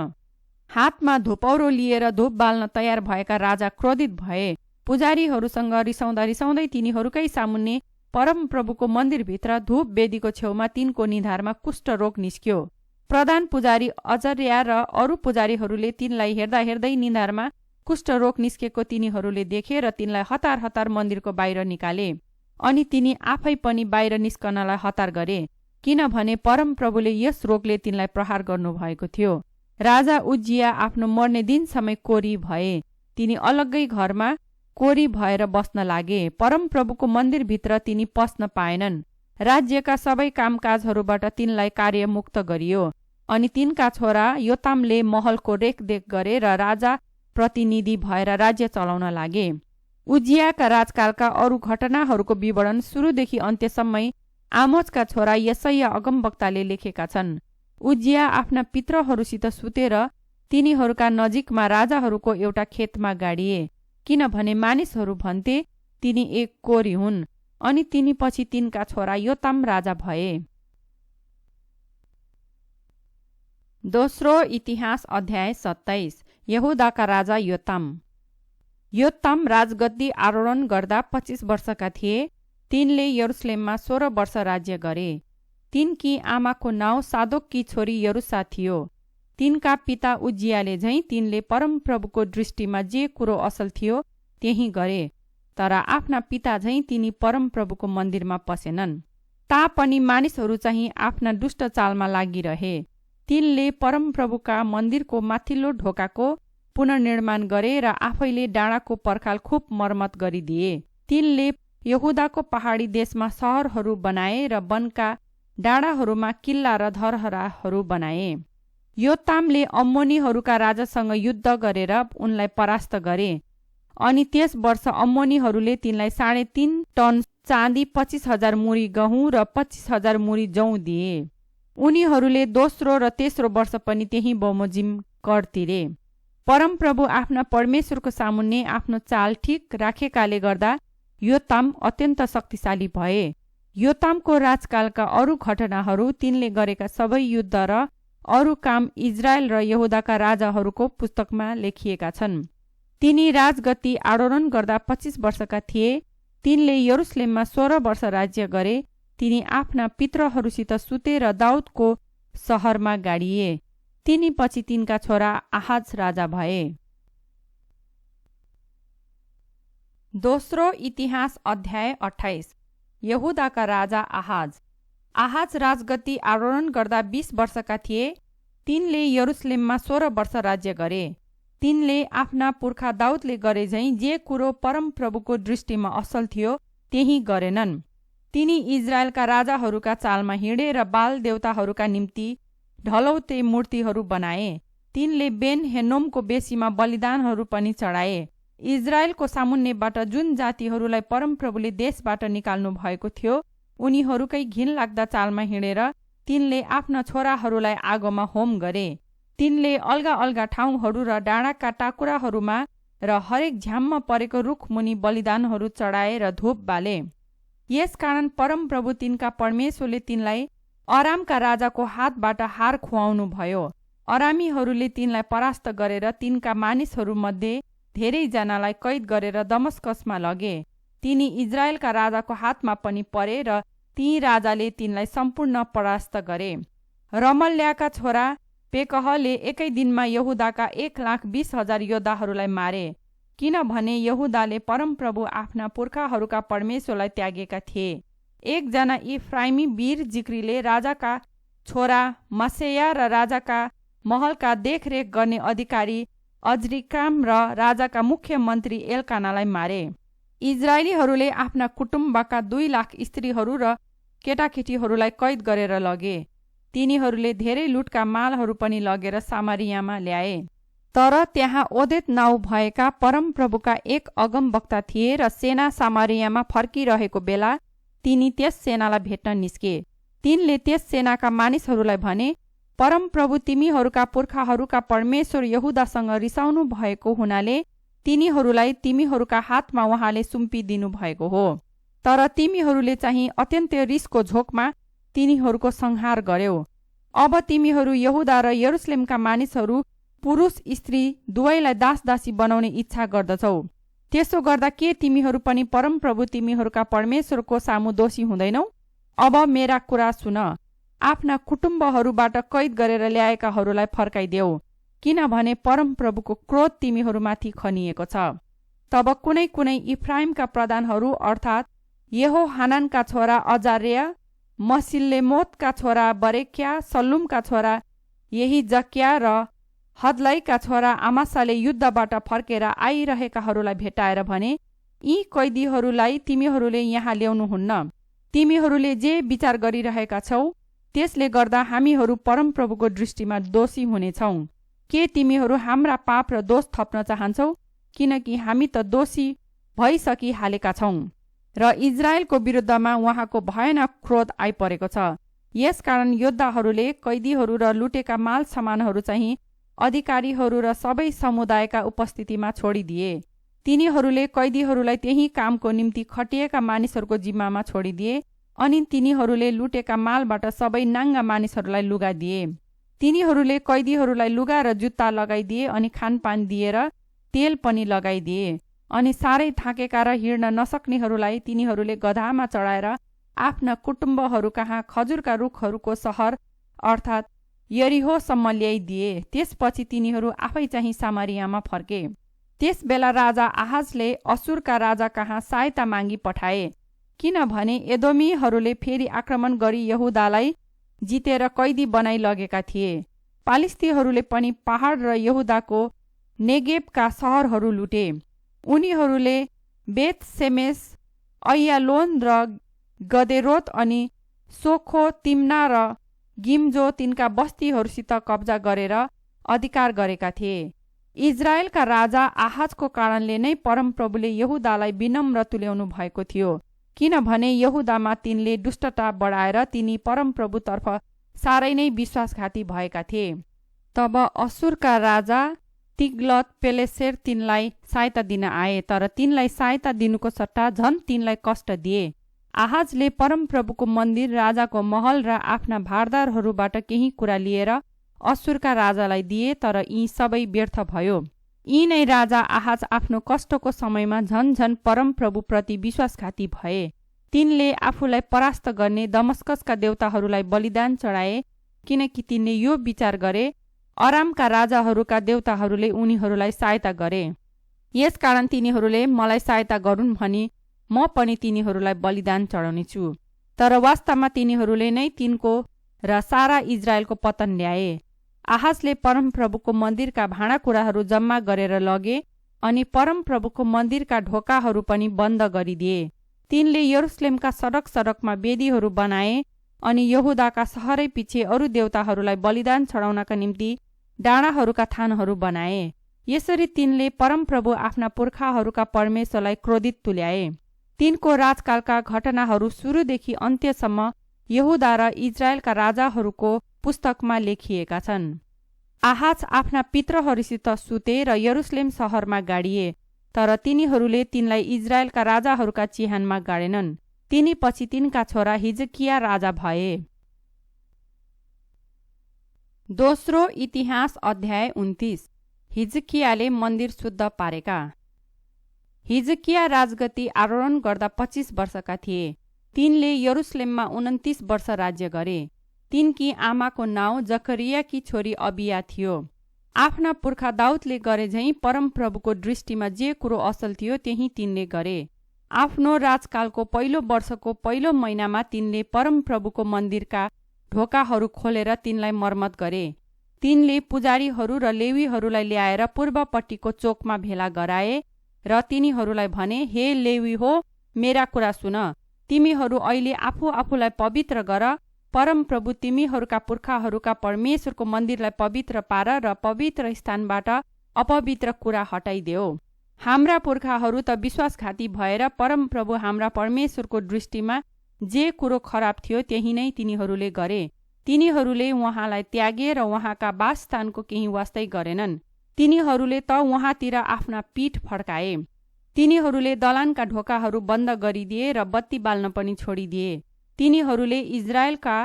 हातमा धुपौरो लिएर धूप बाल्न तयार भएका राजा क्रोधित भए। पुजारीहरूसँग रिसाउँदा रिसाउँदै तिनीहरूकै सामुन्ने परमप्रभुको मन्दिरभित्र धूप वेदीको छेउमा तिनको निधारमा कुष्ठरोग निस्क्यो। प्रधान पुजारी अजर्या र अरू पुजारीहरूले तिनलाई हेर्दा हेर्दै निधारमा कुष्ठरोग निस्केको तिनीहरूले देखे र तिनलाई हतार हतार मन्दिरको बाहिर निकाले। अनि तिनी आफै पनि बाहिर निस्कनलाई हतार गरे, किनभने परमप्रभुले यस रोगले तिनलाई प्रहार गर्नुभएको थियो। राजा उजिया आफ्नो मर्ने दिनसम्म कोरी भए। तिनी अलग्गै घरमा कोरी भएर बस्न लागे। परमप्रभुको मन्दिरभित्र तिनी पस्न पाएनन्। राज्यका सबै कामकाजहरूबाट तिनलाई कार्यमुक्त गरियो। अनि तिनका छोरा योतामले महलको रेखदेख गरे र राजा प्रतिनिधि भएर राज्य चलाउन लागे। उजियाका राजकालका अरू घटनाहरूको विवरण सुरुदेखि अन्त्यसम्मै आमोजका छोरा यशाया अगमवक्ताले लेखेका छन्। उजिया आफ्ना पितृहरूसित सुतेर तिनीहरूका नजिकमा राजाहरूको एउटा खेतमा गाडिए, किनभने मानिसहरू भन्थे तिनी एक कोरी हुन्। अनि तिनी पछि तिनका छोरा योताम राजा भए। दोस्रो इतिहास अध्याय 27। यहुदाका राजा योताम। योताम राजगद्दी आरोहण गर्दा 25 वर्षका थिए। तिनले यरुसलेममा 16 वर्ष राज्य गरे। तिनकी आमाको नाउँ सादोककी छोरी यरुसा थियो। तिनका पिता उजियाले झैं तिनले परमप्रभुको दृष्टिमा जे कुरो असल थियो त्यही गरे। तर आफ्ना पिता झैं तिनी परमप्रभुको मन्दिरमा पसेनन्। तापनि मानिसहरू चाहिँ आफ्ना दुष्ट चालमा लागिरहे। तिनले परमप्रभुका मन्दिरको माथिल्लो ढोकाको पुनर्निर्माण गरे र आफैले डाँडाको पर्खाल खुब मर्मत गरिदिए। तिनले यहुदाको पहाडी देशमा सहरहरू बनाए र वनका डाँडाहरूमा किल्ला र धरहराहरू बनाए। योतामले अम्मोनीहरूका राजासँग युद्ध गरेर उनलाई परास्त गरे। अनि त्यस वर्ष अम्मोनीहरूले तिनलाई 3.5 टन चाँदी, 25,000 मुरी गहुँ र 25,000 मुरी जौँ दिए। उनीहरूले दोस्रो र तेस्रो वर्ष पनि त्यही बमोजिम कर तिरे। परमप्रभु आफ्ना परमेश्वरको सामुन्ने आफ्नो चाल ठिक राखेकाले गर्दा योताम अत्यन्त शक्तिशाली भए। योतामको राजकालका अरू घटनाहरू, तिनले गरेका सबै युद्ध र अरू काम इजरायल र यहुदाका राजाहरूको पुस्तकमा लेखिएका छन्। तिनी राजगद्दी आरोहण गर्दा 25 वर्षका थिए। तिनले यरुसलेममा 16 वर्ष राज्य गरे। तिनी आफ्ना पितृहरूसित सुते र दाउदको सहरमा गाडिए। तिनी पछि तिनका छोरा आहाज राजा भए। दोस्रो इतिहास अध्याय 28। यहुदाका राजा आहाज। आहाज राजगद्दी आरोहण गर्दा 20 वर्षका थिए। तिनले यरुसलेममा 16 वर्ष राज्य गरे। तिनले आफ्ना पुर्खा दाउदले गरे झैं जे कुरो परमप्रभुको दृष्टिमा असल थियो त्यही गरेनन्। तिनी इजरायलका राजाहरूका चालमा हिँडे र बाल देवताहरूका निम्ति ढलौते मूर्तिहरू बनाए। तिनले बेन हेनोमको बेसीमा बलिदानहरू पनि चढाए। इजरायलको सामुन्नेबाट जुन जातिहरूलाई परमप्रभुले देशबाट निकाल्नु भएको थियो उनीहरूकै घिनलाग्दा चालमा हिँडेर तिनले आफ्ना छोराहरूलाई आगोमा होम गरे। तिनले अलगा अलगा ठाउँहरू र डाँडाका टाकुराहरूमा र हरेक झ्याममा परेको रुख मुनि बलिदानहरू चढाए र धूप बाले। यसकारण परमप्रभु तिनका परमेश्वरले तिनलाई अरामका राजाको हातबाट हार खुवाउनु भयो। अरामीहरूले तिनलाई परास्त गरेर तिनका मानिसहरूमध्ये धेरैजनालाई कैद गरेर दमस्कसमा लगे। तिनी इजरायलका राजाको हातमा पनि परे र ती राजाले तिनलाई सम्पूर्ण परास्त गरे। रमल्याका छोरा पेकहले एकै दिनमा यहुदाका 1,20,000 योद्धाहरूलाई मारे, किनभने यहुदाले परमप्रभु आफ्ना पुर्खाहरूका परमेश्वरलाई त्यागेका थिए। एकजना इफ्राइमी वीर जिक्रीले राजाका छोरा मसेया र राजाका महलका देखरेख गर्ने अधिकारी अजरिकाम र राजाका मुख्य मन्त्री एल्कानालाई मारे। इजरायलीहरूले आफ्ना कुटुम्बका 2 लाख स्त्रीहरू र केटाकेटीहरूलाई कैद गरेर लगे। तिनीहरूले धेरै लुटका मालहरू पनि लगेर सामरियामा ल्याए। तर त्यहाँ ओदेत नाउँ भएका परमप्रभुका एक अगमवक्ता थिए र सेना सामरियामा फर्किरहेको बेला तिनी त्यस सेनालाई भेट्न निस्के। तिनले त्यस सेनाका मानिसहरूलाई भने, परमप्रभु तिमीहरूका पुर्खाहरूका परमेश्वर यहुदासँग रिसाउनु भएको हुनाले तिनीहरूलाई तिमीहरूका हातमा उहाँले सुम्पिदिनु भएको हो। तर तिमीहरूले चाहिँ अत्यन्त रिसको झोकमा तिनीहरूको संहार गर्यौ। अब तिमीहरू यहुदा र यरुसलेमका मानिसहरू पुरुष स्त्री दुवैलाई दासदासी बनाउने इच्छा गर्दछौ। त्यसो गर्दा के तिमीहरू पनि परमप्रभु तिमीहरूका परमेश्वरको सामु दोषी हुँदैनौ? अब मेरा कुरा सुन। आफ्ना कुटुम्बहरूबाट कैद गरेर ल्याएकाहरूलाई फर्काइदेऊ, किनभने परमप्रभुको क्रोध तिमीहरूमाथि खनिएको छ। तब कुनै कुनै इफ्राइमका प्रधानहरू अर्थात् यहोहानानका छोरा अजार्या, मसिल्लेमोतका छोरा बरेक्या, सल्लुमका छोरा यहिजक्या र हदलाईका छोरा आमासाले युद्धबाट फर्केर आइरहेकाहरूलाई भेटाएर भने, यी कैदीहरूलाई तिमीहरूले यहाँ ल्याउनुहुन्न। तिमीहरूले जे विचार गरिरहेका छौ त्यसले गर्दा हामीहरू परमप्रभुको दृष्टिमा दोषी हुनेछौँ। के तिमीहरू हाम्रा पाप र दोष थप्न चाहन्छौ? किनकि हामी त दोषी भइसकिहालेका छौँ र इजरायलको विरुद्धमा उहाँको भयानक क्रोध आइपरेको छ। यसकारण योद्धाहरूले कैदीहरू र लुटेका माल सामानहरू चाहिँ अधिकारीहरू र सबै समुदायका उपस्थितिमा छोडिदिए। तिनीहरूले कैदीहरूलाई त्यही कामको निम्ति खटिएका मानिसहरूको जिम्मामा छोडिदिए। अनि तिनीहरूले लुटेका मालबाट सबै नाङ्गा मानिसहरूलाई लुगा दिए। तिनीहरूले कैदीहरूलाई लुगा र जुत्ता लगाइदिए अनि खानपान दिएर तेल पनि लगाइदिए। अनि साह्रै थाकेका र हिँड्न नसक्नेहरूलाई तिनीहरूले गधामा चढाएर आफ्ना कुटुम्बहरू कहाँ खजुरका रुखहरूको सहर अर्थात् यरिहोसम्म ल्याइदिए। त्यसपछि तिनीहरू आफै चाहिँ सामरियामा फर्के। त्यस बेला राजा आहाजले असुरका राजा कहाँ सहायता मागी पठाए, किनभने एदोमीहरूले फेरि आक्रमण गरी यहुदालाई जितेर कैदी बनाइ लगेका थिए। पालिस्तीहरूले पनि पहाड र यहुदाको नेगेबका सहरहरू लुटे। उनीहरूले बेत सेमेस, अय्यालोन र गदेरोत अनि सोखो, तिम्ना र गिम्जो तिनका बस्तीहरूसित कब्जा गरेर अधिकार गरेका थिए। इजरायलका राजा आहाजको कारणले नै परमप्रभुले यहुदालाई विनम्र तुल्याउनु भएको थियो, किनभने यहुदामा तिनले दुष्टता बढाएर तिनी परमप्रभुतर्फ साह्रै नै विश्वासघाती भएका थिए। तब असुरका राजा तिग्लत पेलेसेर तिनलाई सहायता दिन आए, तर तिनलाई सहायता दिनुको सट्टा झन् तिनलाई कष्ट दिए। आहाजले परमप्रभुको मन्दिर, राजाको महल र आफ्ना भारदारहरूबाट केही कुरा लिएर असुरका राजालाई दिए, तर यी सबै व्यर्थ भयो। यी नै राजा आहाज आफ्नो कष्टको समयमा झन परमप्रभुप्रति विश्वासघाती भए। तिनले आफूलाई परास्त गर्ने दमस्कसका देवताहरूलाई बलिदान चढाए, किनकि तिनले यो विचार गरे, अरामका राजाहरूका देवताहरूले उनीहरूलाई सहायता गरे। यसकारण तिनीहरूले मलाई सहायता गरून् भनी म पनि तिनीहरूलाई बलिदान चढाउनेछु। तर वास्तवमा तिनीहरूले नै तिनको र सारा इजरायलको पतन ल्याए। आहाजले परमप्रभुको मन्दिरका भाँडाकुँडाहरू जम्मा गरेर लगे अनि परमप्रभुको मन्दिरका ढोकाहरू पनि बन्द गरिदिए। तिनले यरुसलेमका सडक सडकमा वेदीहरू बनाए अनि यहुदाका सहरै पछि अरू देवताहरूलाई बलिदान चढाउनका निम्ति डाँडाहरूका थानहरू बनाए। यसरी तिनले परमप्रभु आफ्ना पुर्खाहरूका परमेश्वरलाई क्रोधित तुल्याए। तिनको राजकालका घटनाहरू सुरुदेखि अन्त्यसम्म यहुदा र इजरायलका राजाहरूको पुस्तकमा लेखिएका छन्। आहाज आफ्ना पितृहरूसित सुते र यरुसलेम सहरमा गाडिए, तर तिनीहरूले तिनलाई इजरायलका राजाहरूका चिहानमा गाडेनन्। तिनी पछि तिनका छोरा हिजकिया राजा भए। दोस्रो इतिहास अध्याय 29। हिजकियाले मन्दिर शुद्ध पारेका। हिजकिया राजगद्दी आरोहण गर्दा 25 वर्षका थिए। तिनले यरुसलेममा 29 वर्ष राज्य गरे। तिनकी आमाको नाउँ जकरियाकी छोरी अबिया थियो। आफ्ना पुर्खा दाउदले गरे झैं परमप्रभुको दृष्टिमा जे कुरो असल थियो त्यही तिनले गरे। आफ्नो राजकालको पहिलो वर्षको पहिलो महिनामा तिनले परमप्रभुको मन्दिरका ढोकाहरू खोलेर तिनलाई मर्मत गरे। तिनले पुजारीहरू र लेवीहरूलाई ल्याएर पूर्वपट्टिको चोकमा भेला गराए र तिनीहरूलाई भने, हे लेवी हो, मेरा कुरा सुन। तिमीहरू अहिले आफू आफूलाई पवित्र गर। परमप्रभु तिमीहरूका पुर्खाहरूका परमेश्वरको मन्दिरलाई पवित्र पार र पवित्र स्थानबाट अपवित्र कुरा हटाइदेऊ। हाम्रा पुर्खाहरू त विश्वासघाती भएर परमप्रभु हाम्रा परमेश्वरको दृष्टिमा जे कुरो खराब थियो त्यही नै तिनीहरूले गरे। तिनीहरूले उहाँलाई त्यागे र उहाँका वासस्थानको केही वास्तै गरेनन्। तिनीहरूले त उहाँतिर आफ्ना पीठ फर्काए। तिनीहरूले दलानका ढोकाहरू बन्द गरिदिए र बत्ती बाल्न पनि छोडिदिए। तिनीहरूले इजरायलका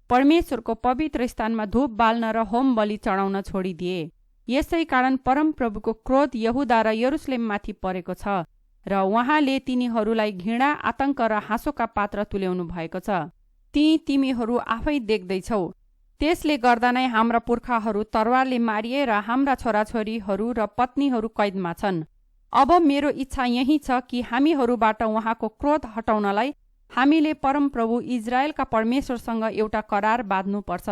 परमेश्वरको पवित्र स्थानमा धूप बाल्न र होम बलि चढाउन छोडिदिए। यसै कारण परमप्रभुको क्रोध यहुदा र यरुसलेममाथि परेको छ र उहाँले तिनीहरूलाई घृणा, आतंक र हाँसोका पात्र तुल्याउनु भएको छ। तिमीहरू आफै देख्दैछौ। त्यसले गर्दा नै हाम्रा पुर्खाहरू तरवारले मारिए र हाम्रा छोराछोरीहरू र पत्नीहरू कैदमा छन्। अब मेरो इच्छा यही छ कि हामीहरूबाट उहाँको क्रोध हटाउनलाई हामीले परमप्रभु इजरायलका परमेश्वरसँग एउटा करार बाँध्नुपर्छ।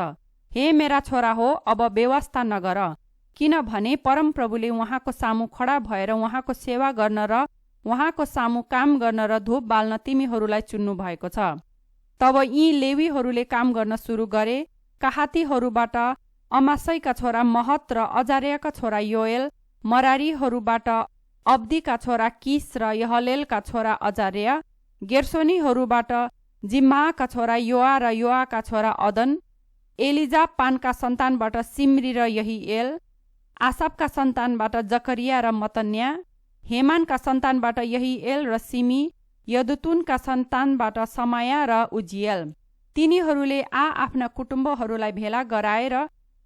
हे मेरा छोरा हो, अब बेवास्ता नगर, किनभने परमप्रभुले उहाँको सामु खडा भएर उहाँको सेवा गर्न र उहाँको सामु काम गर्न र धूप बाल्न तिमीहरूलाई चुन्नु भएको छ। तब यी लेवीहरूले काम गर्न सुरु गरे। कहातीहरूबाट अमासैका छोरा महत र अजारियाका छोरा योएल, मरारीहरूबाट अब्दीका छोरा किस र यहलेलका छोरा अजारिया, गेर्सोनीहरूबाट जिम्माका छोरा योआ र योआका छोरा अदन, एलिजापानका सन्तानबाट सिम्री र यहीएल, आसापका सन्तानबाट जकरिया र मतन्या, हेमानका सन्तानबाट यहीएल र सिमी, यदुतुनका सन्तानबाट समाया र उजियल। तिनीहरूले आफ्ना कुटुम्बहरूलाई भेला गराएर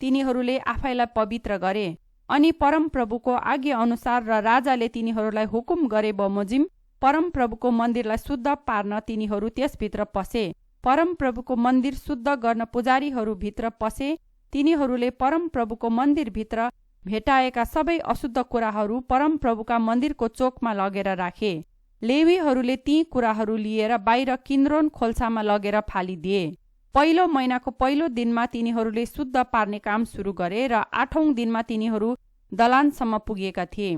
तिनीहरूले आफैलाई पवित्र गरे अनि परमप्रभुको आज्ञा अनुसार र राजाले तिनीहरूलाई हुकुम गरे बमोजिम परमप्रभुको मन्दिरलाई शुद्ध पार्न तिनीहरू त्यसभित्र पसे। परमप्रभुको मन्दिर शुद्ध गर्न पुजारीहरू भित्र पसे। तिनीहरूले परमप्रभुको मन्दिरभित्र भेटाएका सबै अशुद्ध कुराहरू परमप्रभुका मन्दिरको चोकमा लगेर राखे। लेवीहरूले ती कुराहरू लिएर बाहिर किन्द्रोन खोल्सामा लगेर फालिदिए। पहिलो महिनाको पहिलो दिनमा तिनीहरूले शुद्ध पार्ने काम सुरु गरे र 8औं दिनमा तिनीहरू दलानसम्म पुगेका थिए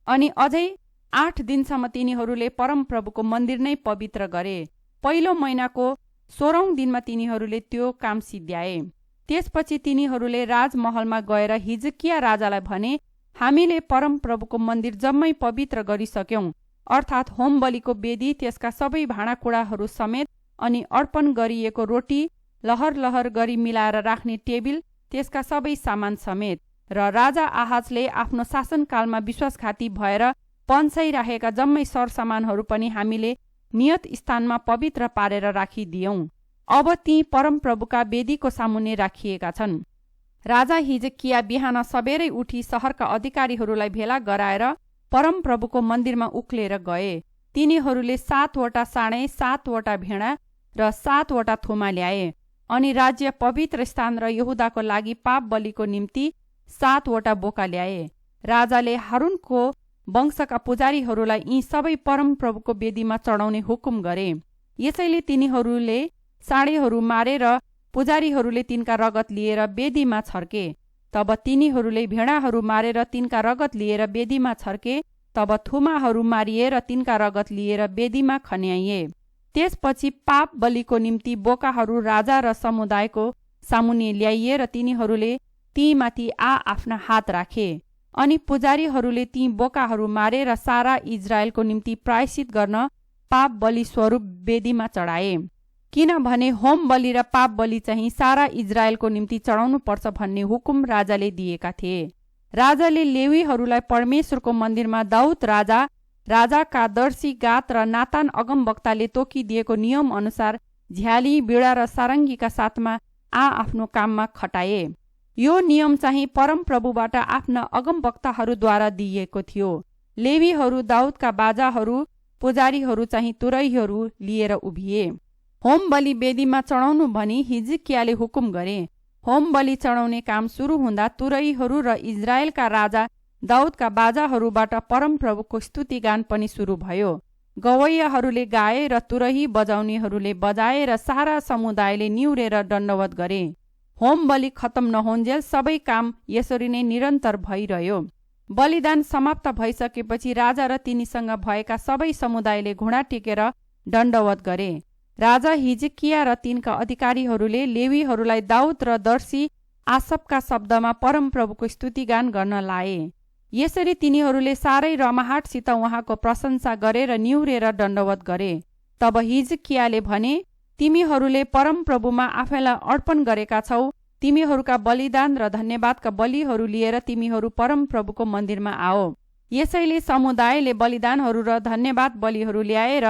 अनि अझै 8 दिनसम्म तिनीहरूले परमप्रभुको मन्दिर नै पवित्र गरे। पहिलो महिनाको 16औं दिनमा तिनीहरूले त्यो काम सिद्ध्याए। त्यसपछि तिनीहरूले राजमहलमा गएर हिजकिया राजालाई भने, हामीले परमप्रभुको मन्दिर जम्मै पवित्र गरिसक्यौं, अर्थात् होम बलिको वेदी, त्यसका सबै भाँडाकुँडाहरू समेत अनि अर्पण गरिएको रोटी, लहर लहर गरी मिलाएर राख्ने टेबिल, त्यसका सबै सामान समेत। र राजा आहाजले आफ्नो शासनकालमा विश्वासघाती भएर पन्साइराखेका जम्मै सरसामानहरू पनि हामीले नियत स्थानमा पवित्र पारेर राखिदियौं। अब ती परमप्रभुका वेदीको सामुन्ने राखिएका छन्। राजा हिजकिया बिहान सबेरै उठी सहरका अधिकारीहरूलाई भेला गराएर परमप्रभुको मन्दिरमा उक्लेर गए। तिनीहरूले 7 वटा साँडे, 7 वटा भेडा र 7 वटा थोमा ल्याए अनि राज्य पवित्र स्थान र यहुदाको लागि पाप बलिको निम्ति 7 वटा बोका ल्याए। राजाले हारूनको वंशका पुजारीहरूलाई यी सबै परमप्रभुको वेदीमा चढाउने हुकुम गरे। यसैले तिनीहरूले साँढेहरू मारे र पुजारीहरूले तिनका रगत लिएर वेदीमा छर्के। तब तिनीहरूले भेडाहरू मारेर तिनका रगत लिएर वेदीमा छर्के। तब थुमाहरू मारिए र तिनका रगत लिएर वेदीमा खन्याइए। त्यसपछि पाप बलिको निम्ति बोकाहरू राजा र समुदायको सामुन्ने ल्याइए र तिनीहरूले तीमाथि आफ्ना हात राखे। अनि पुजारीहरूले ती बोकाहरू मारे र सारा इजरायलको निम्ति प्रायश्चित गर्न पाप बलि स्वरूप वेदीमा चढाए। किनभने होम बलि र पाप बलि चाहिँ सारा इजरायलको निम्ति चढाउनु पर्छ भन्ने हुकुम राजाले दिएका थिए। राजाले लेवीहरूलाई परमेश्वरको मन्दिरमा दाउद राजाका दर्शी गात र नातान अगमवक्ताले तोकिदिएको नियम अनुसार झ्याली, बिडा र सारङ्गीका साथमा आफ्नो काममा खटाए। यो नियम चाहिँ परमप्रभुबाट आफ्ना अगमवक्ताहरूद्वारा दिइएको थियो। लेवीहरू दाउदका बाजाहरू, पुजारीहरू चाहिँ तुरहीहरू लिएर उभिए। होम बलि वेदीमा चढाउनु भनी हिजकियाले हुकुम गरे। होम बलि चढाउने काम सुरु हुँदा तुरहीहरू र इजरायलका राजा दाउदका बाजाहरूबाट परमप्रभुको स्तुतिगान पनि सुरु भयो। गवैयाहरूले गाए र तुरही बजाउनेहरूले बजाए र सारा समुदायले निहुरेर दण्डवत गरे। होम बलि खत्तम नहोन्जेल सबै काम यसरी नै निरन्तर भइरह्यो। बलिदान समाप्त भइसकेपछि राजा र तिनीसँग भएका सबै समुदायले घुँडा टेकेर दण्डवत गरे। राजा हिजकिया र तिनका अधिकारीहरूले लेवीहरूलाई दाउद र दर्शी आसपका शब्दमा परमप्रभुको स्तुतिगान गर्न लाए। यसरी तिनीहरूले साह्रै रमाहाटसित उहाँको प्रशंसा गरे र निहुरेर दण्डवत गरे। तब हिजकियाले भने, तिमीहरूले परमप्रभुमा आफैलाई अर्पण गरेका छौ। तिमीहरूका बलिदान र धन्यवादका बलिहरू लिएर तिमीहरू परमप्रभुको मन्दिरमा आओ। यसैले समुदायले बलिदानहरू र धन्यवाद बलिहरू ल्याएर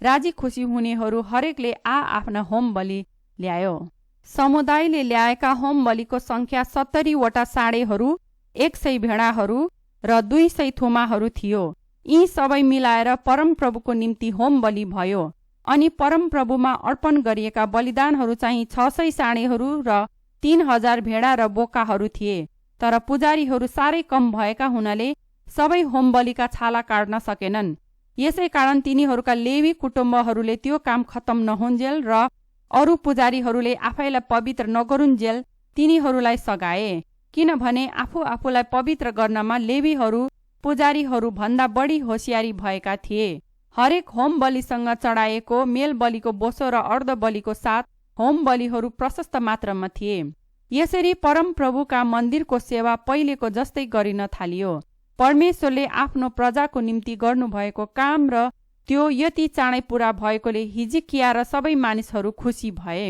राजी खुसी हुनेहरू हरेकले आफ्ना होम बलि ल्यायो। समुदायले ल्याएका होम बलिको संख्या 70 वटा साँढेहरू, 100 भेडाहरू र 200 थुमाहरू थियो। यी सबै मिलाएर परमप्रभुको निम्ति होम बलि भयो। अनि परमप्रभुमा अर्पण गरिएका बलिदानहरू चाहिँ 600 साँढेहरू र 3000 भेडा र बोकाहरू थिए। तर पुजारीहरू साह्रै कम भएका हुनाले सबै होम बलिका छाला काट्न सकेनन्। यसै कारण तिनीहरूका लेवी कुटुम्बहरूले त्यो काम खत्तम नहुन्जेल र अरू पुजारीहरूले आफैलाई पवित्र नगरुन्जेल तिनीहरूलाई सघाए। किनभने आफूलाई पवित्र गर्नमा लेवीहरू पुजारीहरू भन्दा बढी होसियारी भएका थिए। हरेक होम बलिसँग चढाएको मेल बलिको बोसो र अर्ध बलिको साथ होम बलिहरू प्रशस्त मात्रामा थिए। यसरी परमप्रभुका मन्दिरको सेवा पहिलेको जस्तै गरिन थालियो। परमेश्वरले आफ्नो प्रजाको निम्ति गर्नुभएको काम र त्यो यति चाँडै पूरा भएकोले हिजकिया र सबै मानिसहरू खुसी भए।